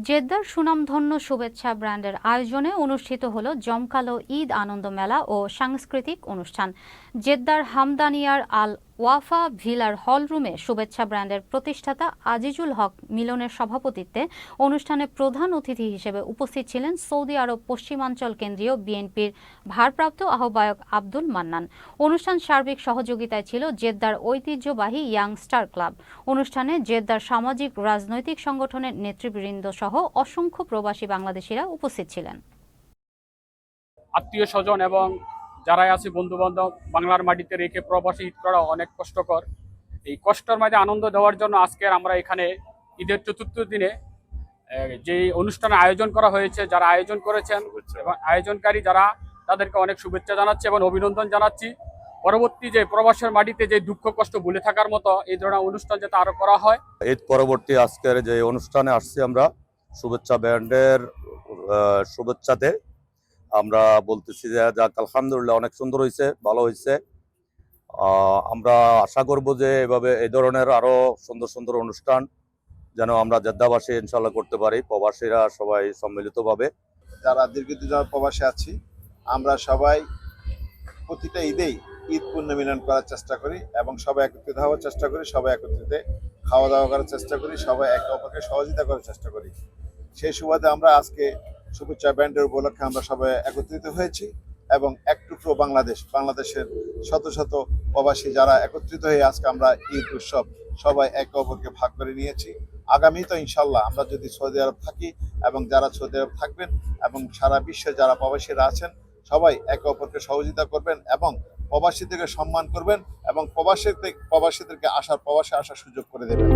জেদ্দার সুনামধন্য শুভেচ্ছা ব্র্যান্ডের আয়োজনে অনুষ্ঠিত হলো জমকালো ঈদ আনন্দ মেলা ও সাংস্কৃতিক অনুষ্ঠান। জেদ্দার হামদানিয়ার আল ওয়াফা ভিলার হলরুমে শুভেচ্ছা ব্র্যান্ডের প্রতিষ্ঠাতা আজিজুল হক মিলনের সভাপতিত্বে অনুষ্ঠানে প্রধান অতিথি হিসেবে উপস্থিত ছিলেন সৌদি আরব পশ্চিমাঞ্চল কেন্দ্রীয় বিএনপির ভারপ্রাপ্ত আহ্বায়ক আব্দুল মান্নান। অনুষ্ঠান সার্বিক সহযোগিতায় ছিল জেদ্দার ঐতিহ্যবাহী ইয়াং স্টার ক্লাব। অনুষ্ঠানে জেদ্দার সামাজিক রাজনৈতিক সংগঠনের নেতৃবৃন্দ সহ অসংখ্য প্রবাসী বাংলাদেশিরা উপস্থিত ছিলেন। আত্মীয় স্বজন এবং যারাই আছে বন্ধু বান্ধব বাংলার মাটিতে রেখে প্রবাসী ঈদ করা অনেক কষ্টকর। এই কষ্টের মাঝে আনন্দ দেওয়ার জন্য আজকে আমরা এখানে ঈদের চতুর্থ দিনে যে অনুষ্ঠানের আয়োজন করা হয়েছে, যারা আয়োজন করেছেন এবং আয়োজনকারী যারা, তাদেরকে অনেক শুভেচ্ছা জানাচ্ছি এবং অভিনন্দন জানাচ্ছি। পরবর্তী যে প্রবাসের মাটিতে যে দুঃখ কষ্ট ভুলে থাকার মতো এই ধরনের অনুষ্ঠান যাতে আরো করা হয়। ঈদ পরবর্তী আজকের যে অনুষ্ঠানে আসছি আমরা শুভেচ্ছা ব্যান্ডের শুভেচ্ছাতে আমরা বলতেছি যে যাক আলহামদুলিল্লাহ অনেক সুন্দর হয়েছে, ভালো হয়েছে। আমরা আশা করব যে এভাবে এই ধরনের আরো সুন্দর সুন্দর অনুষ্ঠান যেন আমরা জেদ্দাবাসী ইনশাল্লাহ করতে পারি, প্রবাসীরা সবাই সম্মিলিতভাবে। যারা দীর্ঘদিন প্রবাসে আছি আমরা সবাই প্রতিটা ঈদেই ঈদ পুণ্য মিলন করার চেষ্টা করি এবং সবাই একত্রিত হওয়ার চেষ্টা করি, সবাই একত্রিত খাওয়া দাওয়া করার চেষ্টা করি, সবাই একে অপরকে সহযোগিতা করার চেষ্টা করি। সেই সুবাদে আমরা আজকে শুভেচ্ছা ব্যান্ডের উপলক্ষে আমরা সবাই একত্রিত হয়েছি এবং এক টুকরো বাংলাদেশের শত শত প্রবাসী যারা একত্রিত হয়ে আজকে আমরা ঈদ উৎসব সবাই একে অপরকে ভাগ করে নিয়েছি। আগামী তো ইনশাল্লাহ আমরা যদি সৌদি আরব থাকি এবং যারা সৌদি আরব থাকবেন এবং সারা বিশ্বে যারা প্রবাসীরা আছেন সবাই একে অপরকে সহযোগিতা করবেন এবং প্রবাসীদেরকে সম্মান করবেন এবং প্রবাসীদেরকে প্রবাসে আসার সুযোগ করে দেবেন।